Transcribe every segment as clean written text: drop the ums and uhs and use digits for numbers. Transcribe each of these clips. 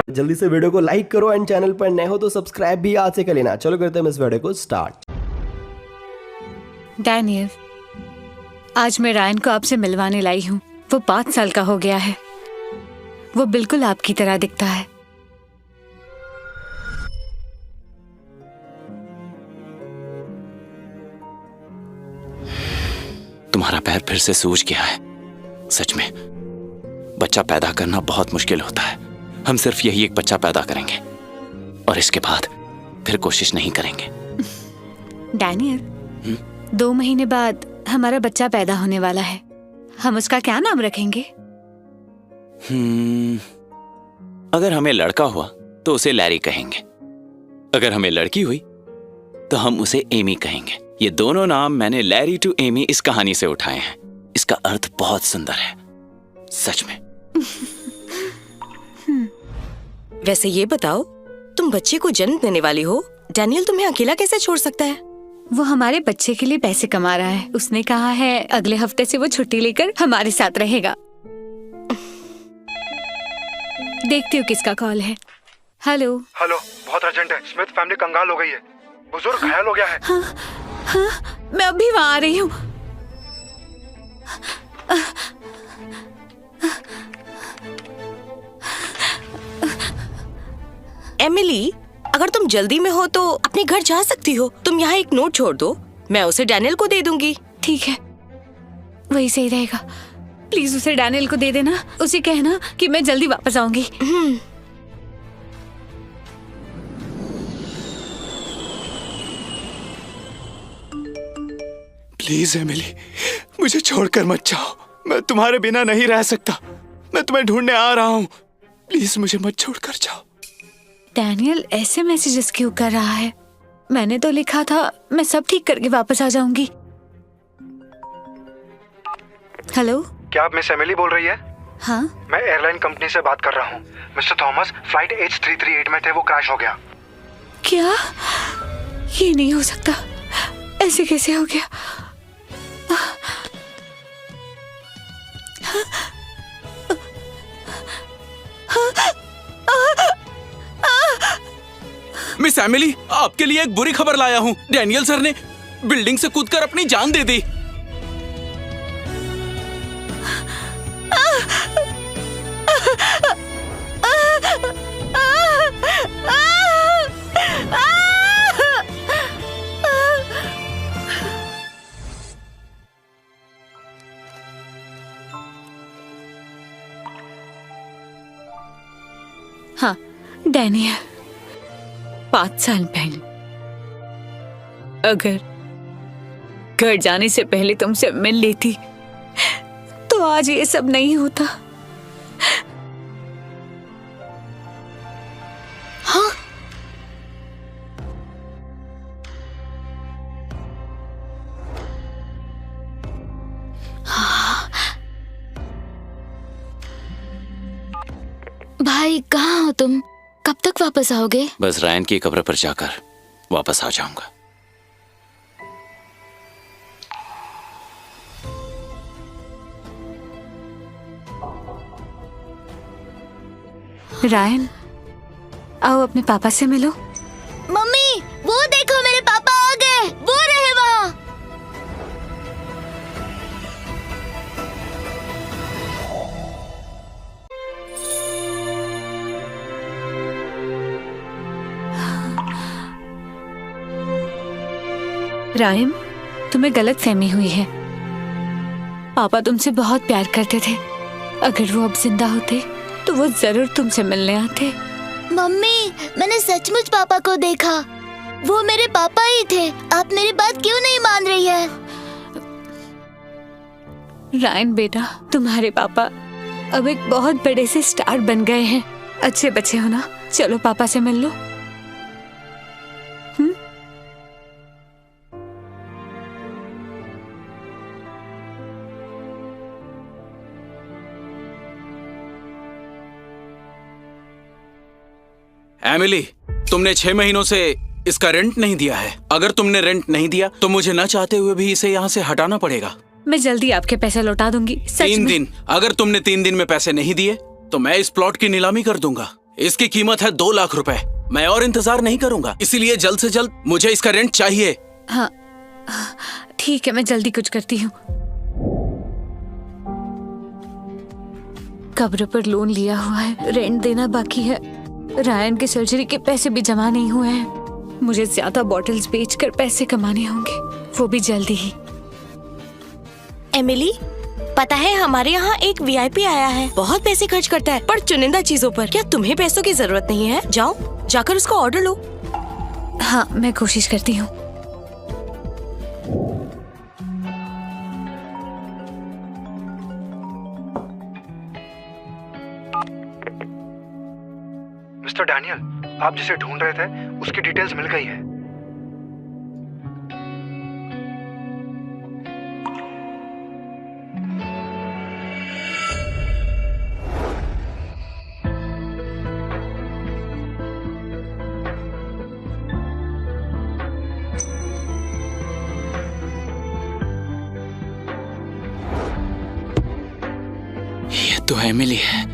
जल्दी से वीडियो को लाइक करो एंड चैनल पर नए हो तो सब्सक्राइब भी आज से कर लेना। चलो करते हैं इस वीडियो को स्टार्ट। डैनियल, आज मैं रायन को आपसे मिलवाने लाई हूँ। वो 5 साल का हो गया है। वो बिल्कुल आपकी तरह दिखता है। तुम्हारा पैर फिर से सूज गया है। सच में बच्चा पैदा करना बहुत मुश्किल होता है। हम सिर्फ यही एक बच्चा पैदा करेंगे और इसके बाद फिर कोशिश नहीं करेंगे। डैनियल, 2 महीने बाद हमारा बच्चा पैदा होने वाला है। हम उसका क्या नाम रखेंगे? अगर हमें लड़का हुआ तो उसे लैरी कहेंगे। अगर हमें लड़की हुई तो हम उसे एमी कहेंगे। ये दोनों नाम मैंने लैरी टू एमी इस कहानी से उठाए हैं। इसका अर्थ बहुत सुंदर है, सच में। वैसे ये बताओ, तुम बच्चे को जन्म देने वाली हो, डैनियल तुम्हें अकेला कैसे छोड़ सकता है? वो हमारे बच्चे के लिए पैसे कमा रहा है। उसने कहा है अगले हफ्ते से वो छुट्टी लेकर हमारे साथ रहेगा। देखती हूँ किसका कॉल है। हेलो। बहुत अर्जेंट है। स्मिथ फैमिली कंगाल हो गई है। बुजुर्ग घायल हो गया है। हाँ, मैं अभी वहाँ आ रही हूँ। एमिली, अगर तुम जल्दी में हो तो अपने घर जा सकती हो। तुम यहाँ एक नोट छोड़ दो, मैं उसे डैनियल को दे दूंगी। ठीक है, वही सही रहेगा। प्लीज उसे डैनियल को दे देना। उसे कहना कि मैं जल्दी वापस आऊंगी। प्लीज एमिली, मुझे छोड़कर मत जाओ। मैं तुम्हारे बिना नहीं रह सकता। मैं तुम्हें ढूंढने आ रहा हूँ। प्लीज मुझे मत छोड़कर जाओ। डैनियल ऐसे मैसेजेस क्यों कर रहा है? मैंने तो लिखा था मैं सब ठीक करके वापस आ जाऊंगी। हेलो। क्या आप मिस एमिली बोल रही है? हाँ, मैं एयरलाइन कंपनी से बात कर रहा हूँ। मिस्टर थॉमस फ्लाइट H338 में थे, वो क्रैश हो गया। क्या? ये नहीं हो सकता। ऐसे कैसे हो गया? मिस एमिली, आपके लिए एक बुरी खबर लाया हूँ। डैनियल सर ने बिल्डिंग से कूदकर अपनी जान दे दी। हाँ, डैनियल, 5 साल पहले अगर घर जाने से पहले तुमसे मिल लेती तो आज ये सब नहीं होता। हाँ? भाई, कहाँ हो तुम? कब तक वापस आओगे? बस रायन की कब्र पर जाकर वापस आ जाऊंगा। रायन, आओ अपने पापा से मिलो। मम्मी, वो देखो मेरे पापा आ गए। वो रहे वहाँ। रायन, तुम्हें गलत फहमी हुई है। पापा तुमसे बहुत प्यार करते थे। अगर वो अब जिंदा होते तो वो जरूर तुमसे मिलने आते। मम्मी, मैंने सचमुच पापा को देखा। वो मेरे पापा ही थे। आप मेरी बात क्यों नहीं मान रही है? रायन बेटा, तुम्हारे पापा अब एक बहुत बड़े से स्टार बन गए हैं। अच्छे बच्चे हो ना? चलो पापा से मिल लो। एमिली, तुमने 6 महीनों से इसका रेंट नहीं दिया है। अगर तुमने रेंट नहीं दिया तो मुझे न चाहते हुए भी इसे यहाँ से हटाना पड़ेगा। मैं जल्दी आपके पैसे लौटा दूंगी। सच 3 में। दिन। अगर तुमने 3 दिन में पैसे नहीं दिए तो मैं इस प्लॉट की नीलामी कर दूंगा। इसकी कीमत है 2 लाख रुपए। मैं और इंतजार नहीं करूंगा, इसीलिए जल्द से जल्द मुझे इसका रेंट चाहिए। हाँ ठीक है, मैं जल्दी कुछ करती हूँ। कब्र पर लोन लिया हुआ है, रेंट देना बाकी है, रायन की सर्जरी के पैसे भी जमा नहीं हुए हैं। मुझे ज्यादा बॉटल्स बेचकर पैसे कमाने होंगे, वो भी जल्दी ही। एमिली, पता है हमारे यहाँ एक वीआईपी आया है, बहुत पैसे खर्च करता है पर चुनिंदा चीजों पर। क्या तुम्हें पैसों की जरूरत नहीं है? जाओ जाकर उसका ऑर्डर लो। हाँ मैं कोशिश करती हूँ। मिस्टर डैनियल, आप जिसे ढूंढ रहे थे उसकी डिटेल्स मिल गई है। ये तो एमिली है।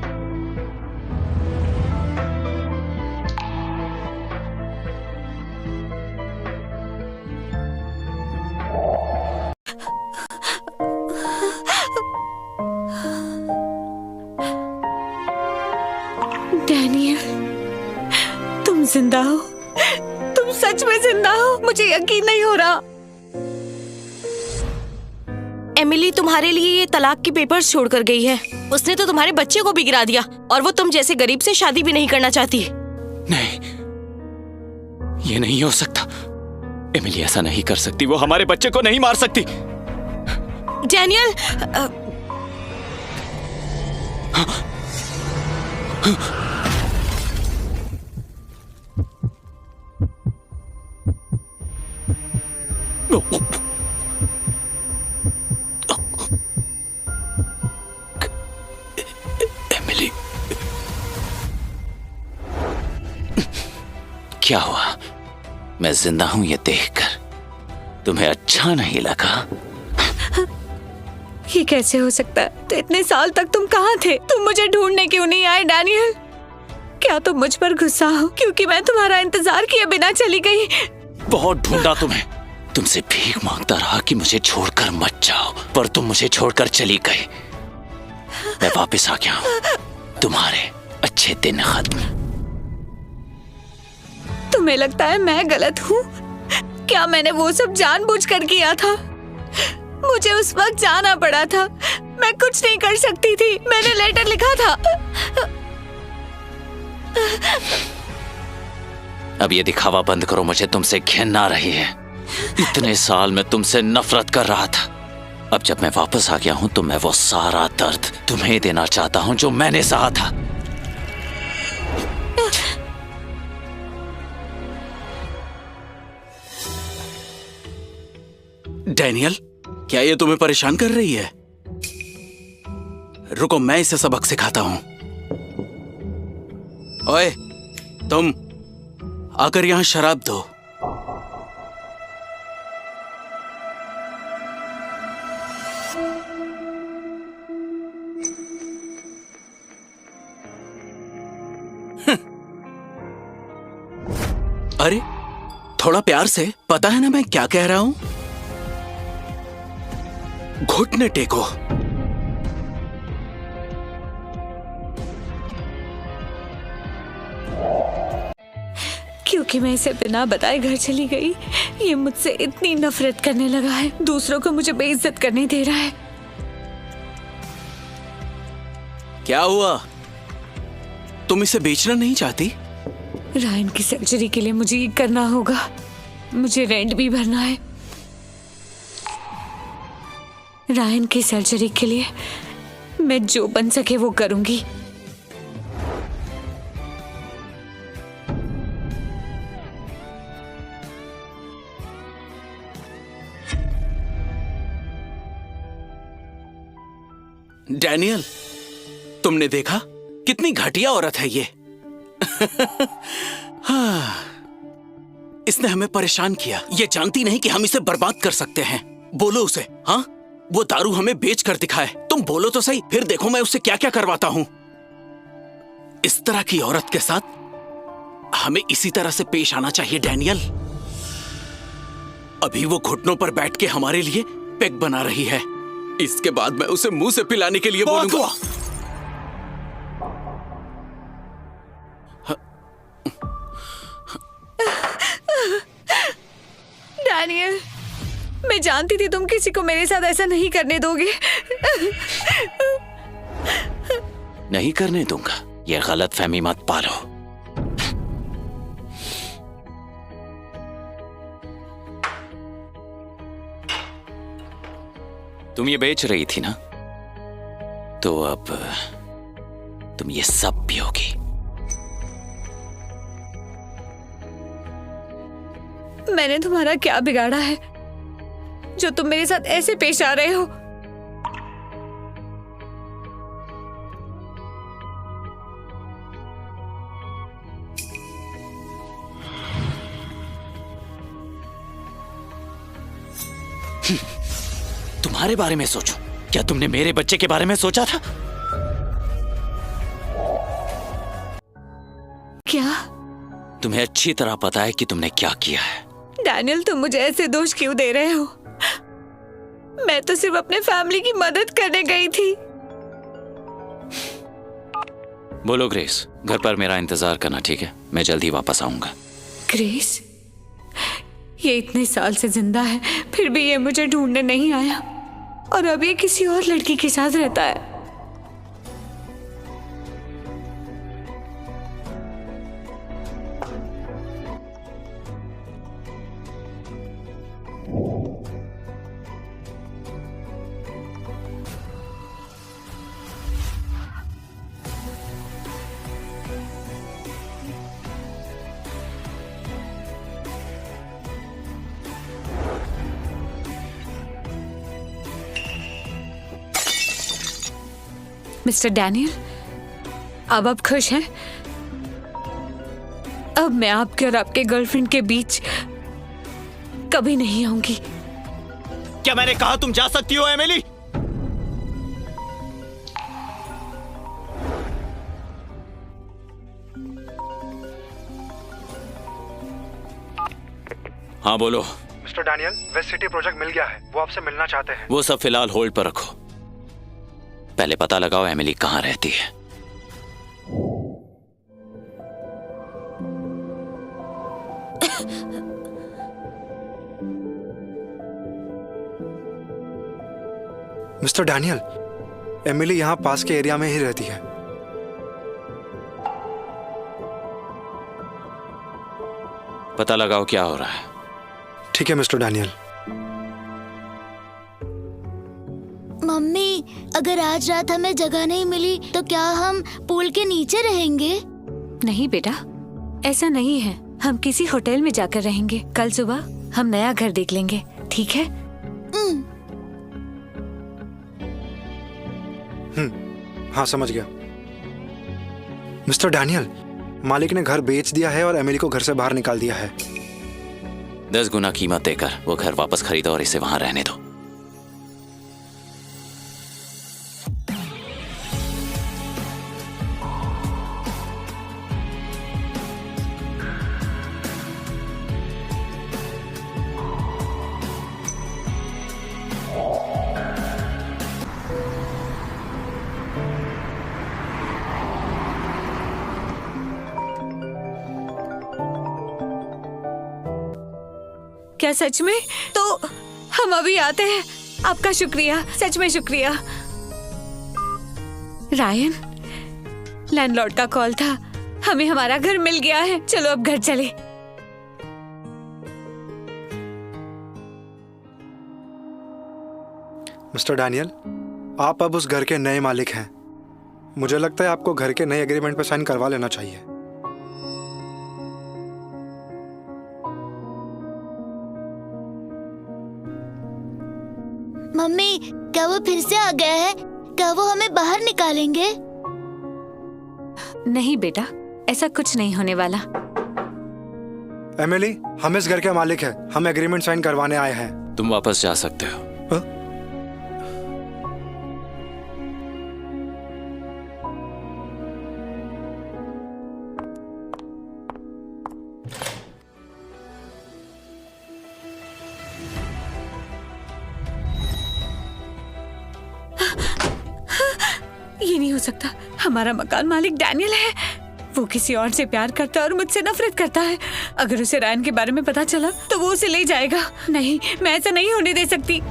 डैनियल, तुम जिंदा हो? तुम सच में जिंदा हो? मुझे यकीन नहीं हो रहा। एमिली तुम्हारे लिए ये तलाक की पेपर्स छोड़कर गई है। उसने तो तुम्हारे बच्चे को भी गिरा दिया और वो तुम जैसे गरीब से शादी भी नहीं करना चाहती। नहीं, ये नहीं हो सकता। एमिली ऐसा नहीं कर सकती, वो हमारे बच्चे को नहीं मार सकती। डैनियल, एमिली, क्या हुआ? मैं जिंदा हूं ये देखकर तुम्हें अच्छा नहीं लगा? ये कैसे हो सकता है? तो इतने साल तक तुम कहाँ थे? तुम मुझे ढूंढने क्यों नहीं आए डैनियल? क्या तुम मुझ पर गुस्सा हो क्योंकि मैं तुम्हारा इंतजार किए बिना चली गई? बहुत ढूंढा तुम्हें, तुमसे भीख मांगता रहा कि मुझे छोड़कर मत जाओ, पर तुम मुझे छोड़कर चली गई। मैं वापस आ गया हूं, तुम्हारे अच्छे दिन खत्म। तुम्हें लगता है मैं गलत हूँ? क्या मैंने वो सब जानबूझकर किया था? मुझे उस वक्त जाना पड़ा था, मैं कुछ नहीं कर सकती थी। मैंने लेटर लिखा था। अब ये दिखावा बंद करो, मुझे तुमसे घिन आ रही है। इतने साल मैं तुमसे नफरत कर रहा था, अब जब मैं वापस आ गया हूं तो मैं वो सारा दर्द तुम्हें देना चाहता हूं जो मैंने सहा था। डैनियल, क्या ये तुम्हें परेशान कर रही है? रुको, मैं इसे सबक सिखाता हूं। ओए, तुम आकर यहां शराब दो। अरे थोड़ा प्यार से, पता है ना मैं क्या कह रहा हूं? घुटने टेको। क्योंकि मैं इसे बिना बताए घर चली गई, ये मुझसे इतनी नफरत करने लगा है, दूसरों को मुझे बेइज्जत करने दे रहा है। क्या हुआ? तुम इसे बेचना नहीं चाहती? रायन की सर्जरी के लिए मुझे ये करना होगा, मुझे रेंट भी भरना है। रायन की सर्जरी के लिए मैं जो बन सके वो करूंगी। डैनियल, तुमने देखा कितनी घटिया औरत है ये। हाँ, इसने हमें परेशान किया। ये जानती नहीं कि हम इसे बर्बाद कर सकते हैं। बोलो उसे, हाँ, वो दारू हमें बेच कर दिखाए। तुम बोलो तो सही, फिर देखो मैं उससे क्या क्या करवाता हूँ। इस तरह की औरत के साथ हमें इसी तरह से पेश आना चाहिए डैनियल। अभी वो घुटनों पर बैठ के हमारे लिए पेग बना रही है, इसके बाद मैं उसे मुंह से पिलाने के लिए बोलूंगा। डैनियल, मैं जानती थी तुम किसी को मेरे साथ ऐसा नहीं करने दोगे। नहीं करने दूंगा, ये गलत फहमी मत पालो। तुम ये बेच रही थी ना, तो अब तुम ये सब पियोगी। मैंने तुम्हारा क्या बिगाड़ा है जो तुम मेरे साथ ऐसे पेश आ रहे हो? तुम्हारे बारे में सोचूं? क्या तुमने मेरे बच्चे के बारे में सोचा था? क्या? तुम्हें अच्छी तरह पता है कि तुमने क्या किया है। डैनियल, तुम मुझे ऐसे दोष क्यों दे रहे हो? मैं तो सिर्फ अपने फैमिली की मदद करने गई थी। बोलो ग्रेस, घर पर मेरा इंतजार करना, ठीक है? मैं जल्दी वापस आऊंगा। ग्रेस, ये इतने साल से जिंदा है, फिर भी ये मुझे ढूंढने नहीं आया, और अब ये किसी और लड़की के साथ रहता है। मिस्टर डैनियल, अब आप खुश हैं? अब मैं आपके और आपके गर्लफ्रेंड के बीच कभी नहीं आऊंगी। क्या मैंने कहा तुम जा सकती हो एमिली? हाँ बोलो। Mister Daniel, west city project मिल गया है, वो आपसे मिलना चाहते हैं। वो सब फिलहाल होल्ड पर रखो, पहले पता लगाओ एमिली कहाँ रहती है। मिस्टर डैनियल, एमिली यहाँ पास के एरिया में ही रहती है। पता लगाओ क्या हो रहा है। ठीक है मिस्टर डैनियल। मम्मी, अगर आज रात हमें जगह नहीं मिली तो क्या हम पूल के नीचे रहेंगे? नहीं बेटा, ऐसा नहीं है। हम किसी होटल में जाकर रहेंगे। कल सुबह हम नया घर देख लेंगे, ठीक है? हाँ समझ गया। मिस्टर डैनियल, मालिक ने घर बेच दिया है और एमिली को घर से बाहर निकाल दिया है। 10 गुना कीमत देकर वो घर वापस खरीदो और इसे वहां रहने दो। क्या सच में? तो हम अभी आते हैं। आपका शुक्रिया, सच में शुक्रिया। रायन, लैंडलॉर्ड का कॉल था, हमें हमारा घर मिल गया है। चलो अब घर चले। मिस्टर डैनियल, आप अब उस घर के नए मालिक हैं। मुझे लगता है आपको घर के नए एग्रीमेंट पर साइन करवा लेना चाहिए। मम्मी, क्या वो फिर से आ गया है? क्या वो हमें बाहर निकालेंगे? नहीं बेटा, ऐसा कुछ नहीं होने वाला। एमिली, हम इस घर के मालिक हैं। हम एग्रीमेंट साइन करवाने आए हैं। तुम वापस जा सकते हो। ये नहीं हो सकता। हमारा मकान मालिक डैनियल है। वो किसी और से प्यार करता है और मुझसे नफरत करता है। अगर उसे रायन के बारे में पता चला तो वो उसे ले जाएगा। नहीं, मैं ऐसा नहीं होने दे सकती।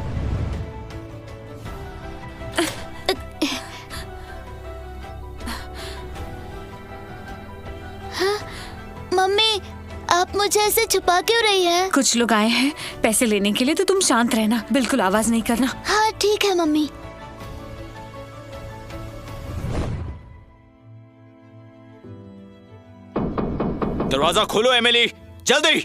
मम्मी, आप मुझे ऐसे छुपा क्यों रही हैं? कुछ लोग आए हैं पैसे लेने के लिए, तो तुम शांत रहना, बिल्कुल आवाज नहीं करना। हाँ ठीक है मम्मी। दरवाजा खोलो एमिली, जल्दी।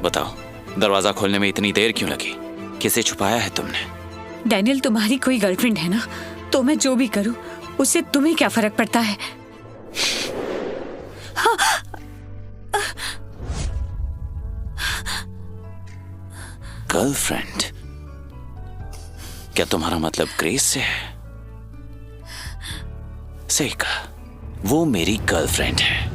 बताओ, दरवाजा खोलने में इतनी देर क्यों लगी? किसे छुपाया है तुमने? डैनियल, तुम्हारी कोई गर्लफ्रेंड है ना? तो मैं जो भी करूं उससे तुम्हें क्या फर्क पड़ता है? गर्लफ्रेंड? क्या तुम्हारा मतलब ग्रेस से है? सही कहा, वो मेरी गर्लफ्रेंड है।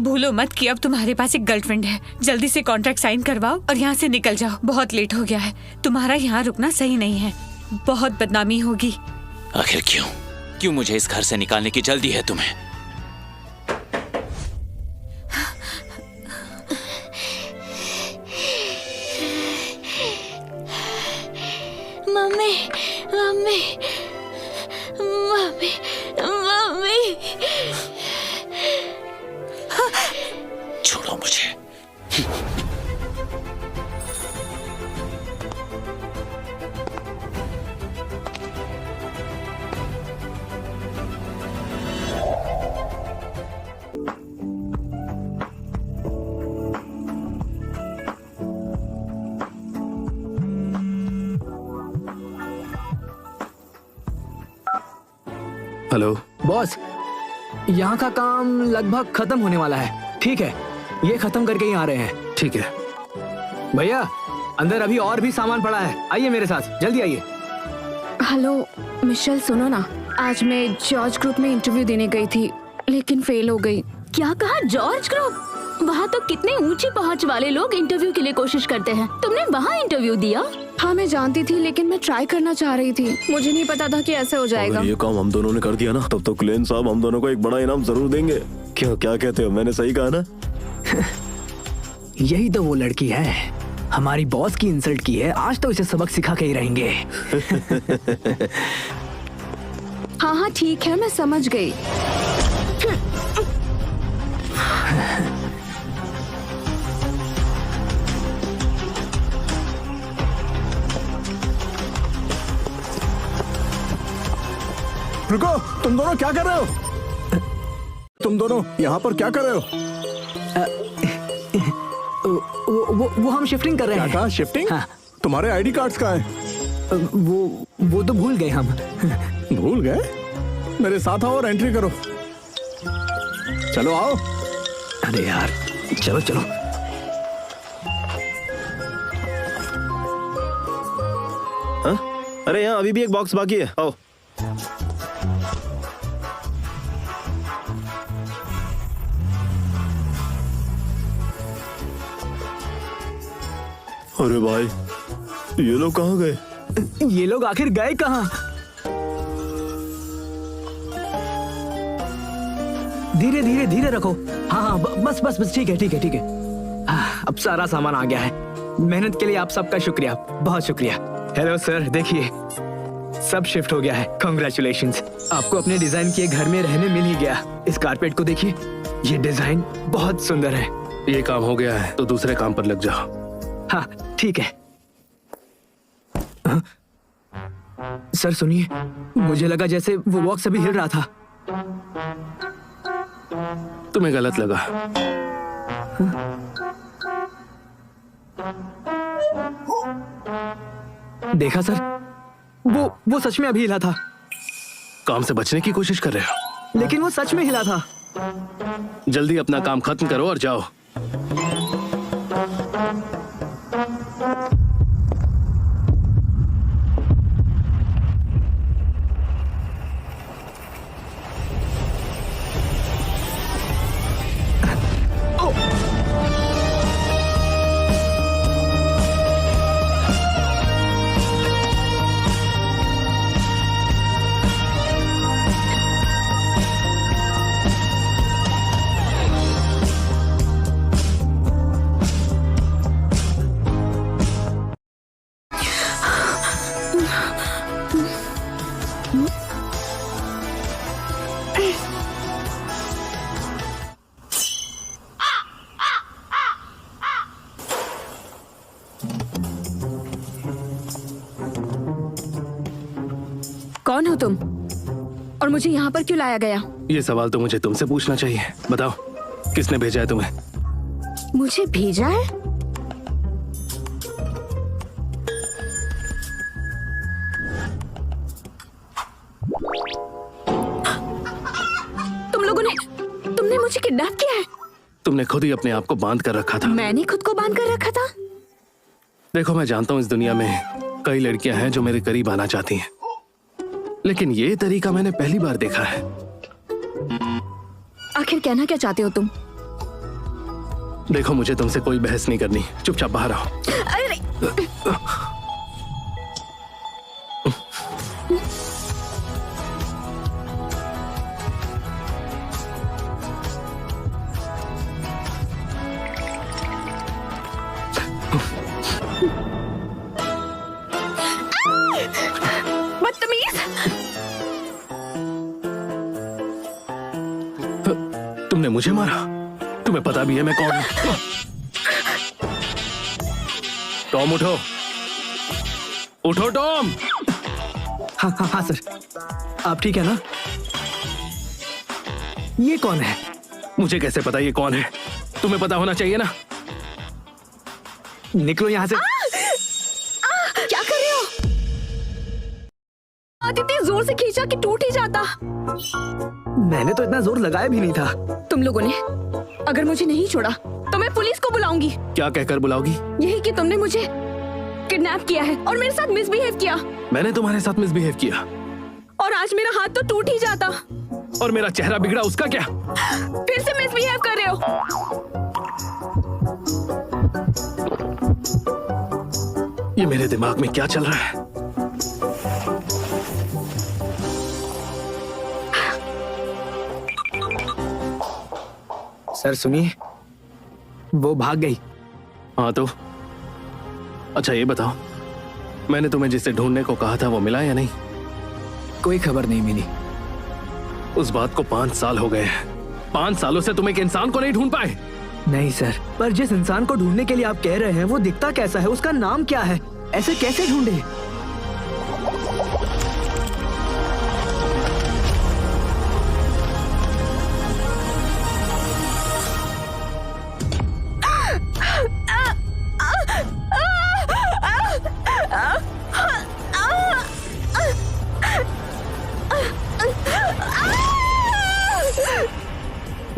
भूलो मत कि अब तुम्हारे पास एक गर्लफ्रेंड है। जल्दी से कॉन्ट्रैक्ट साइन करवाओ और यहाँ से निकल जाओ। बहुत लेट हो गया है। तुम्हारा यहाँ रुकना सही नहीं है, बहुत बदनामी होगी। आखिर क्यों? क्यों मुझे इस घर से निकालने की जल्दी है तुम्हें? Mummy, mummy, mummy, mummy. छोड़ो मुझे। हेलो बॉस, यहाँ का काम लगभग खत्म होने वाला है। ठीक है, ये खत्म करके ही आ रहे हैं। ठीक है भैया, अंदर अभी और भी सामान पड़ा है, आइए मेरे साथ, जल्दी आइए। हेलो मिशेल, सुनो ना, आज मैं जॉर्ज ग्रुप में इंटरव्यू देने गई थी लेकिन फेल हो गई। क्या कहा? George group? वहाँ तो कितने ऊंची पहुँच वाले लोग इंटरव्यू के लिए कोशिश करते हैं। तुमने वहाँ इंटरव्यू दिया? हाँ मैं जानती थी, लेकिन मैं ट्राई करना चाह रही थी। मुझे नहीं पता था कि ऐसे हो जाएगा। अगर ये काम हम दोनों ने कर दिया ना, तब तो क्लेन साहब हम दोनों को एक बड़ा इनाम जरूर देंगे। क्यों, क्या कहते हो? मैंने सही कहा ना? यही तो वो लड़की है, हमारी बॉस की इंसल्ट की है। आज तो इसे सबक सिखा के ही रहेंगे। हाँ हाँ ठीक है, मैं समझ गई। रुको, तुम दोनों क्या कर रहे हो? तुम दोनों यहाँ पर क्या कर रहे हो? वो हम शिफ्टिंग कर रहे हैं। क्या? शिफ्टिंग? हाँ। तुम्हारे आईडी कार्ड्स कहाँ हैं? वो तो भूल गए हम। भूल गए? मेरे साथ आओ और एंट्री करो। चलो आओ। अरे यार, चलो चलो। हाँ? अरे यहाँ अभी भी एक बॉक्स बाकी है, आओ। अरे भाई, ये लोग कहाँ गए? ये लोग आखिर गए कहाँ? धीरे धीरे धीरे रखो। हाँ हाँ, बस बस बस, ठीक है ठीक है ठीक है। अब सारा सामान आ गया है। मेहनत के लिए आप सबका शुक्रिया, बहुत शुक्रिया। हेलो सर, देखिए सब शिफ्ट हो गया है। कांग्रेचुलेशंस, आपको अपने डिजाइन किए घर में रहने मिल ही गया। इस कारपेट को देखिए, ये डिजाइन बहुत सुंदर है। ये काम हो गया है तो दूसरे काम पर लग जाओ। हाँ ठीक है। सर सुनिए, मुझे लगा जैसे वो बॉक्स अभी हिल रहा था। तुम्हें गलत लगा। देखा सर, वो सच में अभी हिला था। काम से बचने की कोशिश कर रहे हो? लेकिन वो सच में हिला था। जल्दी अपना काम खत्म करो और जाओ। कौन हो तुम और मुझे यहाँ पर क्यों लाया गया? ये सवाल तो मुझे तुमसे पूछना चाहिए। बताओ, किसने भेजा है तुम्हें? मुझे भेजा है? तुमने मुझे किडनैप किया है? तुमने खुद ही अपने आप को बांध कर रखा था। मैंने खुद को बांध कर रखा था? देखो, मैं जानता हूँ इस दुनिया में कई लड़कियां हैं जो मेरे करीब आना चाहती हैं, लेकिन ये तरीका मैंने पहली बार देखा है। आखिर कहना क्या चाहते हो तुम? देखो, मुझे तुमसे कोई बहस नहीं करनी, चुपचाप बाहर आओ। अरे बदतमीज! तुमने मुझे मारा? तुम्हें पता भी है मैं कौन हूं? टॉम, उठो उठो टॉम। हाँ हाँ हाँ सर, आप ठीक है ना? ये कौन है? मुझे कैसे पता ये कौन है? तुम्हें पता होना चाहिए ना। निकलो यहाँ से। क्या कर रहे हो? इतनी जोर से खींचा कि टूट ही जाता। मैंने तो इतना जोर लगाया भी नहीं था। तुम लोगों ने अगर मुझे नहीं छोड़ा तो मैं पुलिस को बुलाऊंगी। क्या कहकर बुलाओगी? यही कि तुमने मुझे किडनैप किया है और मेरे साथ मिसबिहेव किया। मैंने तुम्हारे साथ मिसबिहेव किया और आज मेरा हाथ तो टूट ही जाता। और मेरा चेहरा बिगड़ा, उसका क्या? फिर से मिसबिहेव कर रहे हो। ये मेरे दिमाग में क्या चल रहा है? सर सुनिए, वो भाग गई। हाँ तो अच्छा, ये बताओ, मैंने तुम्हें जिसे ढूंढने को कहा था वो मिला या नहीं? कोई खबर नहीं मिली। उस बात को 5 साल हो गए हैं। 5 सालों से तुम एक इंसान को नहीं ढूंढ पाए। नहीं सर, पर जिस इंसान को ढूंढने के लिए आप कह रहे हैं वो दिखता कैसा है, उसका नाम क्या है, ऐसे कैसे ढूंढे?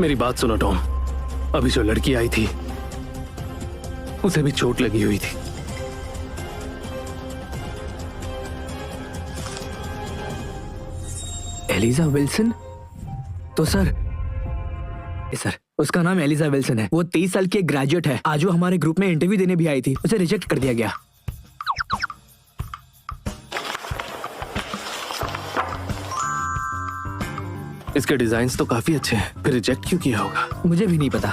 मेरी बात सुनो टॉम, अभी जो लड़की आई थी उसे भी चोट लगी हुई थी। Elijah Wilson? तो सर उसका नाम एलिजा विल्सन है। वो 23 साल की एक ग्रेजुएट है। आज वो हमारे ग्रुप में इंटरव्यू देने भी आई थी, उसे रिजेक्ट कर दिया गया। इसके डिजाइन्स तो काफी अच्छे हैं, फिर रिजेक्ट क्यों किया होगा? मुझे भी नहीं पता।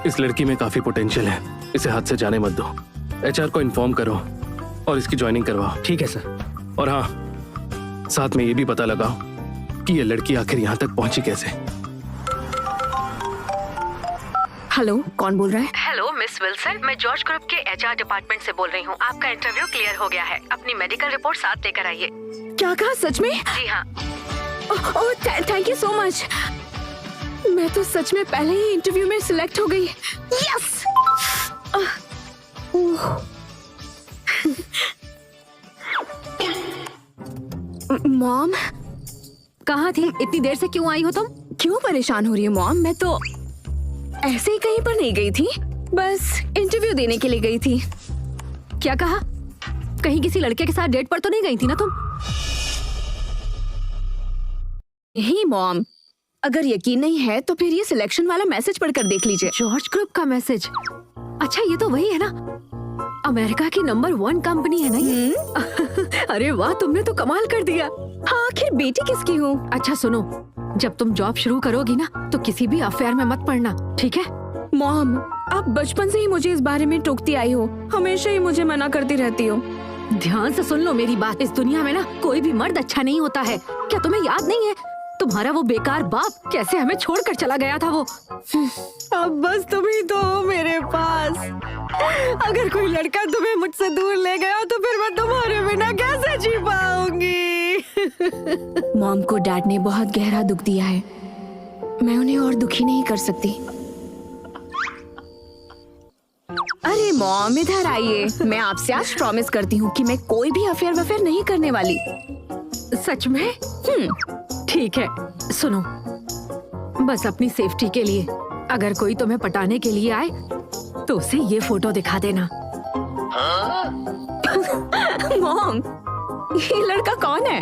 इस लड़की में काफी पोटेंशियल है, इसे हाथ से जाने मत दो। एचआर को इन्फॉर्म करो और इसकी ज्वाइनिंग करवाओ। ठीक है सर। और हाँ, साथ में ये भी पता लगाओ कि ये लड़की आखिर यहाँ तक पहुंची कैसे। हेलो, कौन बोल रहा है? हेलो मिस विल्सन, मैं जॉर्ज ग्रुप के एचआर डिपार्टमेंट से बोल रही हूँ। आपका इंटरव्यू क्लियर हो गया है। अपनी मेडिकल रिपोर्ट साथ लेकर आइए। क्या कहा? सच में? जी हाँ। ओह, थैंक यू सो मच। मैं तो सच में पहले ही इंटरव्यू में सिलेक्ट हो गई। यस! मॉम, कहाँ थी? इतनी देर से क्यों आई हो तुम? क्यों परेशान हो रही हो मॉम? मैं तो ऐसे ही कहीं पर नहीं गई थी, बस इंटरव्यू देने के लिए गई थी। क्या कहा? कहीं किसी लड़के के साथ डेट पर तो नहीं गई थी ना तुम? यही मॉम, अगर यकीन नहीं है तो फिर ये सिलेक्शन वाला मैसेज पढ़कर देख लीजिए। जॉर्ज ग्रुप का मैसेज? अच्छा, ये तो वही है ना, अमेरिका की नंबर 1 कंपनी है ना ये? अरे वाह, तुमने तो कमाल कर दिया। हाँ, आखिर बेटी किसकी हूँ? अच्छा सुनो, जब तुम जॉब शुरू करोगी ना तो किसी भी अफेयर में मत पड़ना, ठीक है? मॉम, आप बचपन से ही मुझे इस बारे में टोकती आई हो, हमेशा ही मुझे मना करती रहती हो। ध्यान से सुन लो मेरी बात, इस दुनिया में ना कोई भी मर्द अच्छा नहीं होता है। क्या तुम्हें याद नहीं है तुम्हारा वो बेकार बाप कैसे हमें छोड़कर चला गया था? वो अब बस तुम ही तो हो मेरे पास। अगर कोई लड़का तुम्हें मुझसे दूर ले गया तो फिर मैं तुम्हारे बिना कैसे जी पाऊंगी? मॉम को डैड ने बहुत गहरा दुख दिया है, मैं उन्हें और दुखी नहीं कर सकती। अरे मॉम, इधर आइए, मैं आपसे आज प्रॉमिस करती हूँ कि मैं कोई भी अफेयर वफेयर नहीं करने वाली। सच में? ठीक है, सुनो, बस अपनी सेफ्टी के लिए अगर कोई तुम्हें पटाने के लिए आए तो उसे ये फोटो दिखा देना। मॉम, ये लड़का कौन है?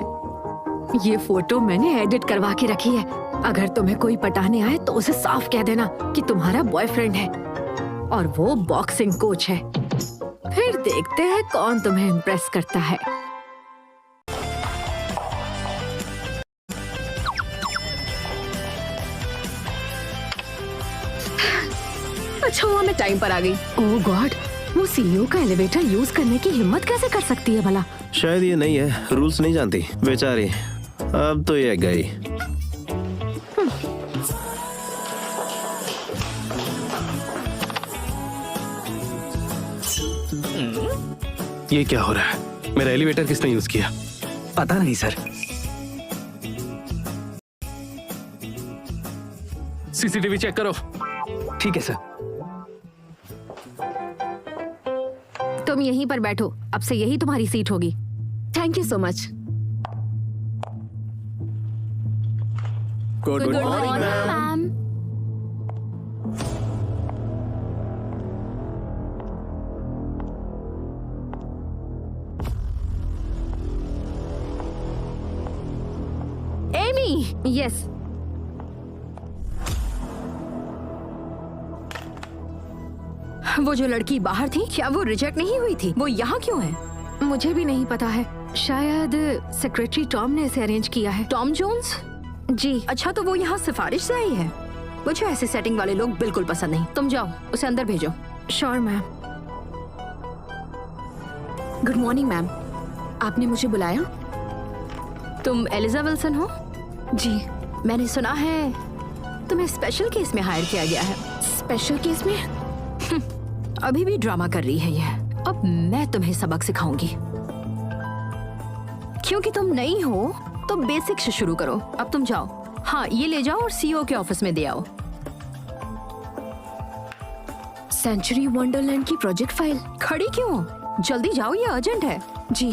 ये फोटो मैंने एडिट करवा के रखी है। अगर तुम्हें कोई पटाने आए तो उसे साफ कह देना कि तुम्हारा बॉयफ्रेंड है और वो बॉक्सिंग कोच है। फिर देखते हैं कौन तुम्हें इम्प्रेस करता है। अच्छा हुआ मैं टाइम पर आ गई। ओह गॉड, वो सीईओ का एलिवेटर यूज करने की हिम्मत कैसे कर सकती है भला? शायद ये नहीं है, रूल्स नहीं जानती बेचारी। अब तो ये गई। ये क्या हो रहा है? मेरा एलिवेटर किसने यूज किया? पता नहीं सर। सीसीटीवी चेक करो। ठीक है सर। तुम यहीं पर बैठो, अब से यही तुम्हारी सीट होगी। Thank you so much. Good morning ma'am. Amy, yes. वो जो लड़की बाहर थी, क्या वो रिजेक्ट नहीं हुई थी? वो यहाँ क्यों है? मुझे भी नहीं पता है, शायद सेक्रेटरी टॉम ने इसे अरेंज किया है। Tom Jones? जी। अच्छा, तो वो यहाँ सिफारिश से आई है? मुझे ऐसे सेटिंग वाले लोग बिल्कुल पसंद नहीं। तुम जाओ, उसे अंदर भेजो। Sure ma'am. Good morning ma'am, आपने मुझे बुलाया? तुम एलिजा विल्सन हो? जी। मैंने सुना है तुम्हें स्पेशल केस में हायर किया गया है। स्पेशल केस में? अभी भी ड्रामा कर रही है ये। अब मैं तुम्हें सबक सिखाऊंगी। क्योंकि तुम नई हो तो बेसिक से शुरू करो। अब तुम जाओ। हाँ, ये ले जाओ और सीईओ के ऑफिस में दे आओ। सेंचुरी वंडरलैंड की प्रोजेक्ट फाइल खड़ी क्यों हो? जल्दी जाओ, ये अर्जेंट है। जी।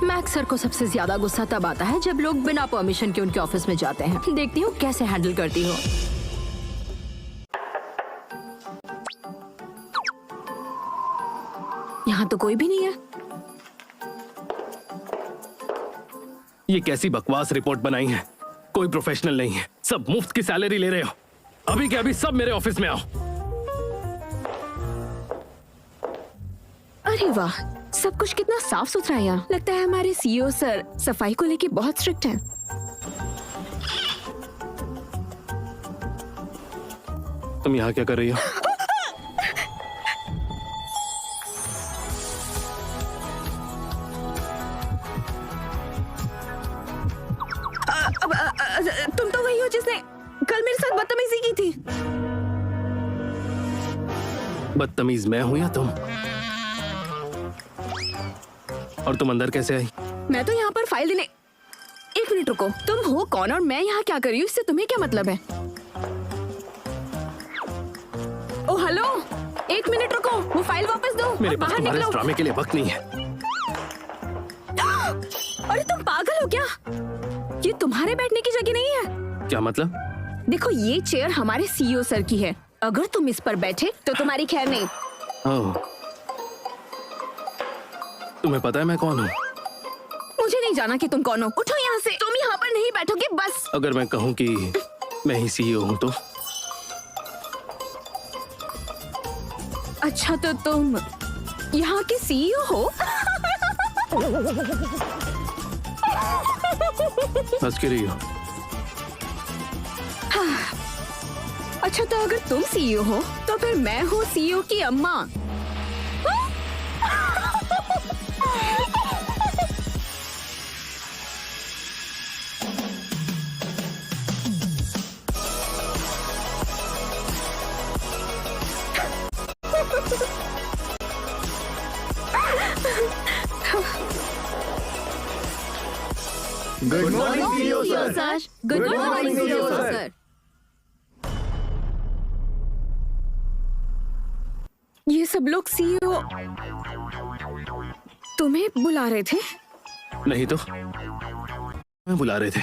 मैक्स सर को सबसे ज्यादा गुस्सा तब आता है जब लोग बिना परमिशन के उनके ऑफिस में जाते हैं। देखती हूँ कैसे हैंडल करती हो। यहाँ तो कोई भी नहीं है। ये कैसी बकवास रिपोर्ट बनाई है? कोई प्रोफेशनल नहीं है, सब मुफ्त की सैलरी ले रहे हो। अभी के अभी सब मेरे ऑफिस में आओ। अरे वाह, सब कुछ कितना साफ सुथरा है यहाँ। लगता है हमारे सीईओ सर सफाई को लेके बहुत स्ट्रिक्ट हैं। तुम यहाँ क्या कर रही हो? तुम तो वही हो जिसने कल मेरे साथ बदतमीजी की थी। बदतमीज मैं हूँ या तुम? और तुम अंदर कैसे आई? मैं तो यहाँ पर फाइल देने। एक मिनट रुको, तुम हो कौन और मैं यहाँ क्या कर रही हूँ, इससे तुम्हें क्या मतलब है? ओ हेलो, एक मिनट रुको, वो फाइल वापस दो। मेरे पास बाहर तुम्हारे निकलो। ड्रामे के लिए वक्त नहीं है। अरे तुम पागल हो क्या? ये तुम्हारे बैठने की जगह नहीं है। क्या मतलब? देखो ये चेयर हमारे सीईओ सर की है। अगर तुम इस पर बैठे तो तुम्हारी खैर नहीं। ओह, तुम्हें पता है मैं कौन हूँ? मुझे नहीं जाना कि तुम कौन हो। उठो यहाँ से, तुम यहाँ पर नहीं बैठोगे बस। अगर मैं कहूँ कि मैं ही सीईओ हूँ तो? अच्छा तो तुम यहाँ के सीईओ हो? हंस के रही हो? अच्छा तो अगर तुम सीईओ हो तो फिर मैं हूँ सीईओ की अम्मा। Good morning CEO sir. Good morning CEO sir. ये सब लोग सीईओ तुम्हें बुला रहे थे? नहीं तो मैं बुला रहे थे।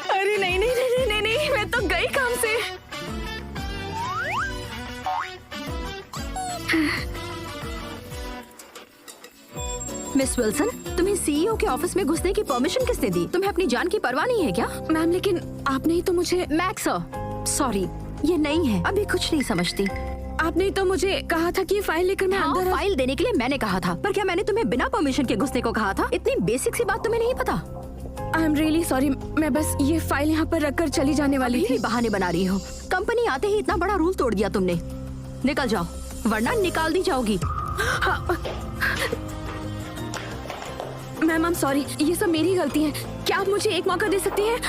अरे नहीं नहीं नहीं नहीं नहीं, मैं तो गई काम से। मिस विल्सन, तुम्हें सीईओ के ऑफिस में घुसने की परमिशन किसने दी? तुम्हें अपनी जान की परवाह नहीं है क्या? मैम लेकिन आपने ही तो मुझे। मैक्स सॉरी, ये नहीं है, अभी कुछ नहीं समझती। आपने तो मुझे कहा था कि ये फाइल लेकर मैं अंदर। फाइल देने के लिए मैंने कहा था, पर क्या मैंने तुम्हें बिना परमिशन के घुसने को कहा था? इतनी बेसिक सी बात तुम्हें नहीं पता? आई एम रियली सॉरी, मैं बस ये फाइल यहाँ पर रखकर चली जाने वाली थी। बहाने बना रही हो। कंपनी आते ही इतना बड़ा रूल तोड़ दिया तुमने। निकल जाओ वरना निकाल दी जाओगी। मैम आई एम सॉरी, ये सब मेरी गलती है। क्या आप मुझे एक मौका दे सकती हैं?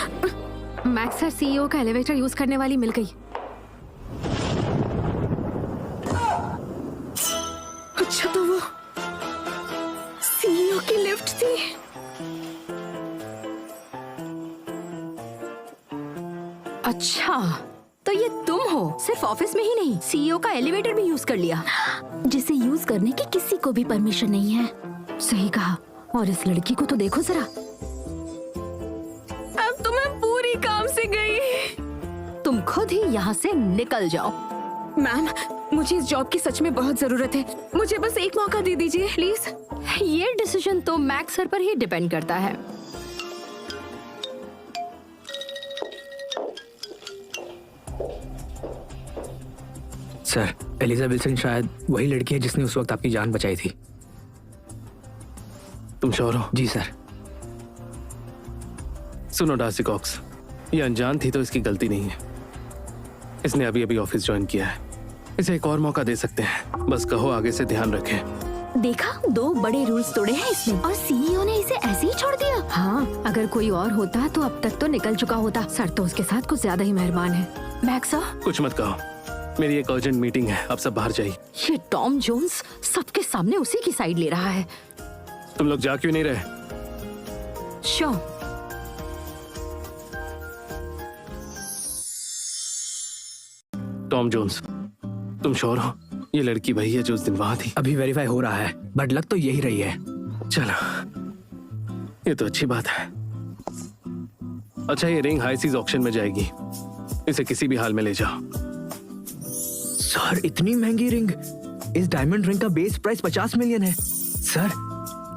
मैक्स सर सीईओ का एलिवेटर यूज करने वाली मिल गई। अच्छा तो वो सीईओ की लिफ्ट थी। अच्छा तो ये तुम हो। सिर्फ ऑफिस में ही नहीं, सीईओ का एलिवेटर भी यूज कर लिया, जिसे यूज करने की किसी को भी परमिशन नहीं है। सही कहा। और इस लड़की को तो देखो जरा। अब तो मैं पूरी काम से गई। तुम खुद ही यहाँ से निकल जाओ। मैम मुझे इस जॉब की सच में बहुत जरूरत है। मुझे बस एक मौका दे दीजिए प्लीज। ये डिसीजन तो मैक्स सर पर ही डिपेंड करता है। सर, एलिजा विल्सन शायद वही लड़की है जिसने उस वक्त आपकी जान बचाई थी। तुम श्योर हो? जी सर। सुनो डार्सी कॉक्स, ये अनजान थी तो इसकी गलती नहीं है। इसने अभी अभी ऑफिस ज्वाइन किया है। इसे एक और मौका दे सकते हैं। बस कहो आगे से ध्यान रखे। देखा, 2 बड़े रूल्स तोड़े हैं इसने और सीईओ ने इसे ऐसे ही छोड़ दिया। हाँ, अगर कोई और होता तो अब तक तो निकल चुका होता। सर तो उसके साथ कुछ ज्यादा ही मेहरबान है। मैक्स कुछ मत कहो, मेरी एक अर्जेंट मीटिंग है। आप सब बाहर जाइए। ये टॉम जोन्स सबके सामने उसी की साइड ले रहा है। तुम लोग जा क्यों नहीं रहे? श्योर। टॉम जोन्स, तुम श्योर हो ये लड़की वही है जो उस दिन वहां थी? अभी वेरीफाई हो रहा है, बट लग तो यही रही है। चलो, ये तो अच्छी बात है। अच्छा, ये रिंग हाई सीज ऑक्शन में जाएगी। इसे किसी भी हाल में ले जाओ। सर, इतनी महंगी रिंग? इस डायमंड रिंग का बेस प्राइस 50 मिलियन है। सर,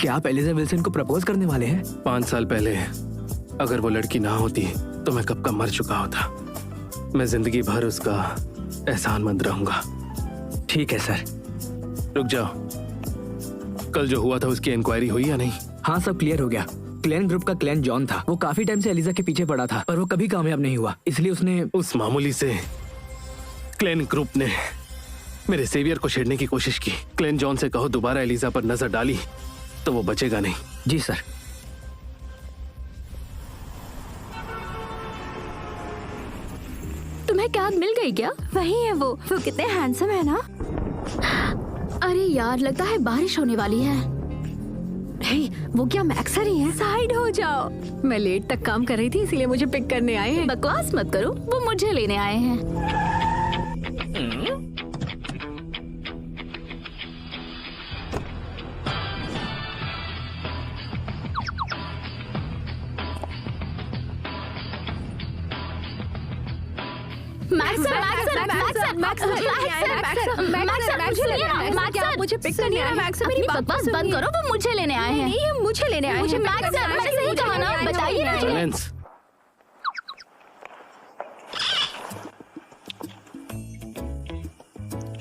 क्या आप एलिजा विल्सन को प्रपोज करने वाले हैं? 5 साल पहले अगर वो लड़की ना होती तो मैं कब का मर चुका होता। मैं जिंदगी भर उसका एहसानमंद रहूंगा। ठीक है सर। रुक जाओ, कल जो हुआ था उसकी इंक्वायरी हुई या नहीं? हाँ, सब क्लियर हो गया। क्लैन ग्रुप का क्लैन जॉन था। वो काफी टाइम से एलिजा के पीछे पड़ा था, पर वो कभी कामयाब नहीं हुआ, इसलिए उसने उस मामूली से क्लैन ग्रुप ने मेरे सेवियर को छेड़ने की कोशिश की। क्लैन जॉन से कहो दोबारा एलिजा पर नजर डाली तो वो बचेगा नहीं। जी सर। तुम्हें कैब मिल गई क्या? वही है वो कितने हैंडसम है ना। अरे यार, लगता है बारिश होने वाली है। हे, वो क्या मैक्स सर ही है? साइड हो जाओ। मैं लेट तक काम कर रही थी इसीलिए मुझे पिक करने आए हैं। बकवास मत करो, वो मुझे लेने आए हैं। मुझे पिक करने आए हैं। अपनी बकवास बंद करो, वो मुझे लेने आए हैं। नहीं, ये मुझे लेने आए हैं। मैंने सही कहा ना, बताइए ना मुझे। साइलेंस।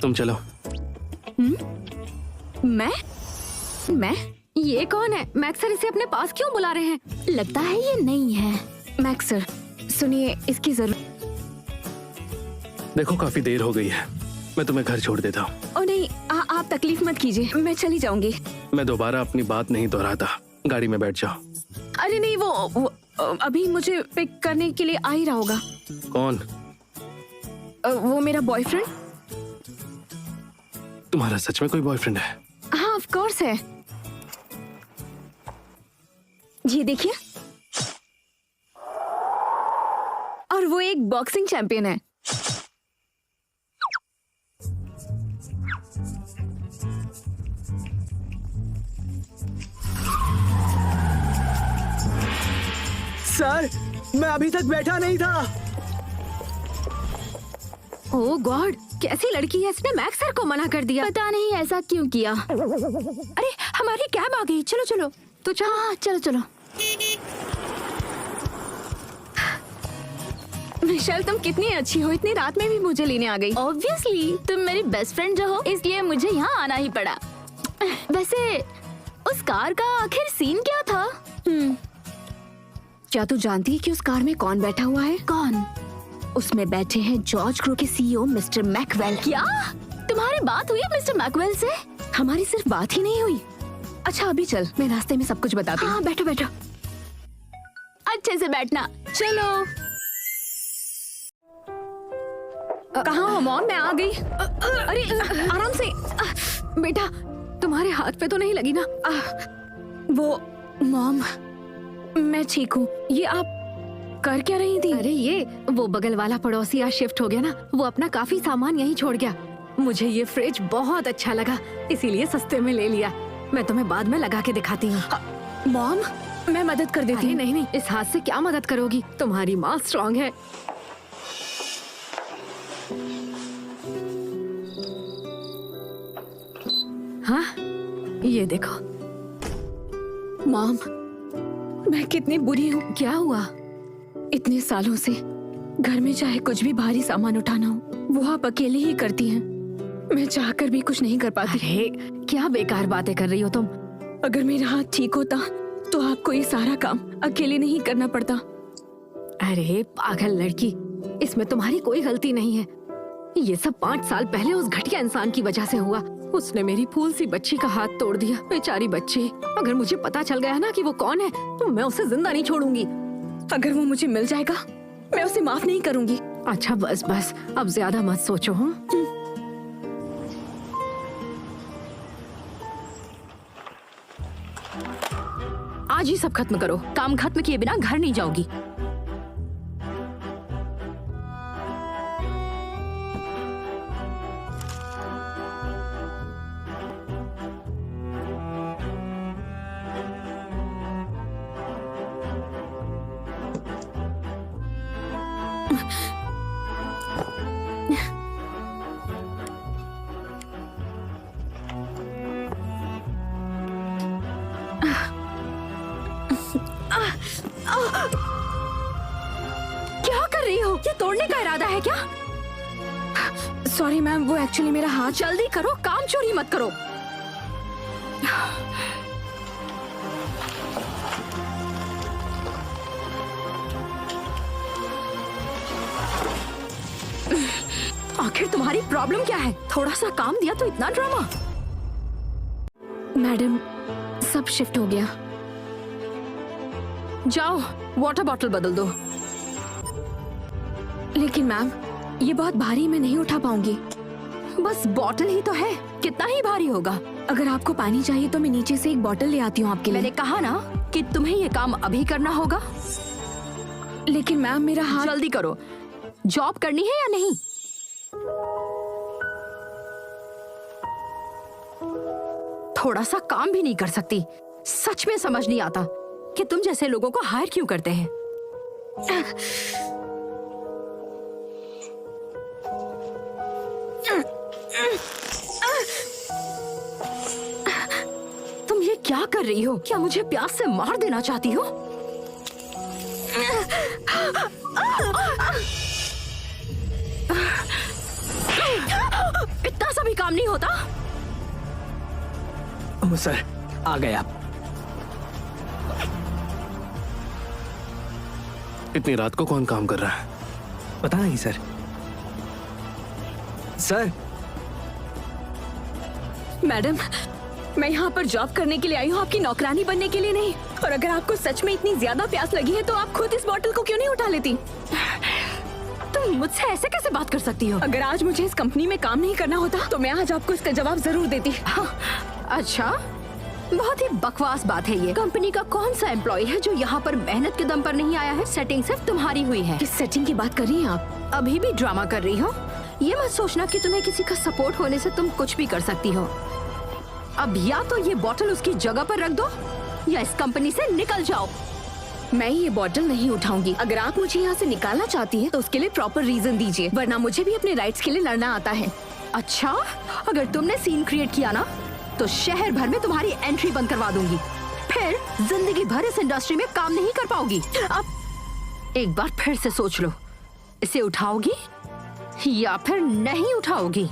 तुम चलो। मैं ये कौन है? मैक्स सर इसे अपने पास क्यों बुला रहे हैं? लगता है ये नहीं है। मैक्स सर सुनिए, इसकी जरूरत। देखो काफी देर हो गई है, मैं तुम्हें घर छोड़ देता हूँ। ओ नहीं, आप तकलीफ मत कीजिए, मैं चली जाऊंगी। मैं दोबारा अपनी बात नहीं दोहराता, गाड़ी में बैठ जाओ। अरे नहीं, वो अभी मुझे पिक करने के लिए आ ही रहा होगा। कौन? वो मेरा बॉयफ्रेंड। तुम्हारा सच में कोई बॉयफ्रेंड है? हाँ ऑफ कोर्स है। ये देखिए, और वो एक बॉक्सिंग चैंपियन है। सर, मैं अभी तक बैठा नहीं था। ओह गॉड, कैसी लड़की है, इसने मैक्स सर को मना कर दिया। पता नहीं ऐसा क्यों किया। अरे हमारी कैब आ गई, चलो चलो। तो चलो। हाँ चलो चलो। मिशेल तुम कितनी अच्छी हो, इतनी रात में भी मुझे लेने आ गई। ऑब्वियसली तुम मेरी बेस्ट फ्रेंड जो हो, इसलिए मुझे यहाँ आना ही पड़ा। वैसे उस कार का आखिर सीन क्या था? क्या तू जानती है कि उस कार में कौन बैठा हुआ है? कौन? उसमें बैठे हैं जॉर्ज क्रो के सीईओ मिस्टर मैकवेल। क्या तुम्हारी बात हुई मिस्टर मैकवेल से? हमारी सिर्फ बात ही नहीं हुई। अच्छा अभी चल, मैं रास्ते में सब कुछ बताती हूँ। हाँ बैठो बैठो, अच्छे से बैठना। चलो। कहाँ हो मॉम? मैं आ गई। अरे आराम से बेटा, तुम्हारे हाथ पे तो नहीं लगी ना? वो मॉम, मैं ठीक हूँ। ये आप कर क्या रही थी? अरे ये वो बगल वाला पड़ोसी आज शिफ्ट हो गया ना, वो अपना काफी सामान यहीं छोड़ गया। मुझे ये फ्रिज बहुत अच्छा लगा, इसीलिए सस्ते में ले लिया। मैं तुम्हें बाद में लगा के दिखाती हूँ। मॉम मैं मदद कर देती हूँ। नहीं नहीं, इस हाथ से क्या मदद करोगी, तुम्हारी माँ स्ट्रांग है। हाँ ये देखो। मॉम मैं कितनी बुरी हूँ। क्या हुआ? इतने सालों से घर में चाहे कुछ भी भारी सामान उठाना हो, वो आप अकेले ही करती हैं। मैं चाहकर भी कुछ नहीं कर पाती। अरे क्या बेकार बातें कर रही हो तुम। अगर मेरा हाथ ठीक होता तो आपको ये सारा काम अकेले नहीं करना पड़ता। अरे पागल लड़की, इसमें तुम्हारी कोई गलती नहीं है। ये सब 5 साल पहले उस घटिया इंसान की वजह से हुआ। उसने मेरी फूल सी बच्ची का हाथ तोड़ दिया। बेचारी बच्ची, अगर मुझे पता चल गया ना कि वो कौन है तो मैं उसे जिंदा नहीं छोड़ूंगी। अगर वो मुझे मिल जाएगा मैं उसे माफ नहीं करूंगी। अच्छा बस बस, अब ज्यादा मत सोचो। आज ही सब खत्म करो। काम खत्म किए बिना घर नहीं जाओगी। क्या कर रही हो? ये तोड़ने का इरादा है क्या? सॉरी मैम, वो एक्चुअली मेरा हाथ। जल्दी करो, काम चोरी मत करो। आखिर तुम्हारी प्रॉब्लम क्या है? थोड़ा सा काम दिया तो इतना ड्रामा। मैडम सब शिफ्ट हो गया। जाओ वाटर बॉटल बदल दो। लेकिन मैम ये बहुत भारी, मैं नहीं उठा पाऊंगी। बस बॉटल ही तो है, कितना ही भारी होगा। अगर आपको पानी चाहिए तो मैं नीचे से एक बॉटल ले आती हूँ आपके लिए। मैंने कहा ना कि तुम्हें ये काम अभी करना होगा। लेकिन मैम मेरा हाथ। जल्दी करो, जॉब करनी है या नहीं? थोड़ा सा काम भी नहीं कर सकती। सच में समझ नहीं आता कि तुम जैसे लोगों को हायर क्यों करते हैं। क्या कर रही हो? क्या मुझे प्यास से मार देना चाहती हो? इतना सा भी काम नहीं होता? ओह सर, आ गए आप। इतनी रात को कौन काम कर रहा है? पता नहीं सर। सर, मैडम, मैं यहाँ पर जॉब करने के लिए आई हूँ, आपकी नौकरानी बनने के लिए नहीं। और अगर आपको सच में इतनी ज्यादा प्यास लगी है तो आप खुद इस बोतल को क्यों नहीं उठा लेती? तुम मुझसे ऐसे कैसे बात कर सकती हो? अगर आज मुझे इस कंपनी में काम नहीं करना होता तो मैं आज आपको इसका जवाब जरूर देती। हाँ, अच्छा, बहुत ही बकवास बात है ये। कंपनी का कौन सा एम्प्लॉय है जो यहाँ पर मेहनत के दम पर नहीं आया है? सेटिंग सिर्फ तुम्हारी हुई है। किस सेटिंग की बात कर रही हैं आप? अभी भी ड्रामा कर रही हो? ये मत सोचना कि तुम्हें किसी का सपोर्ट होने से तुम कुछ भी कर सकती हो। अब या तो ये बॉटल उसकी जगह पर रख दो या इस कंपनी से निकल जाओ। मैं ये बॉटल नहीं उठाऊंगी। अगर आप मुझे यहाँ से निकालना चाहती हैं तो उसके लिए प्रॉपर रीजन दीजिए, वरना मुझे भी अपने राइट्स के लिए लड़ना आता है। अच्छा, अगर तुमने सीन क्रिएट किया ना तो शहर भर में तुम्हारी एंट्री बंद करवा दूंगी, फिर जिंदगी भर इस इंडस्ट्री में काम नहीं कर पाओगी। अब एक बार फिर से सोच लो, इसे उठाओगी या फिर नहीं उठाओगी?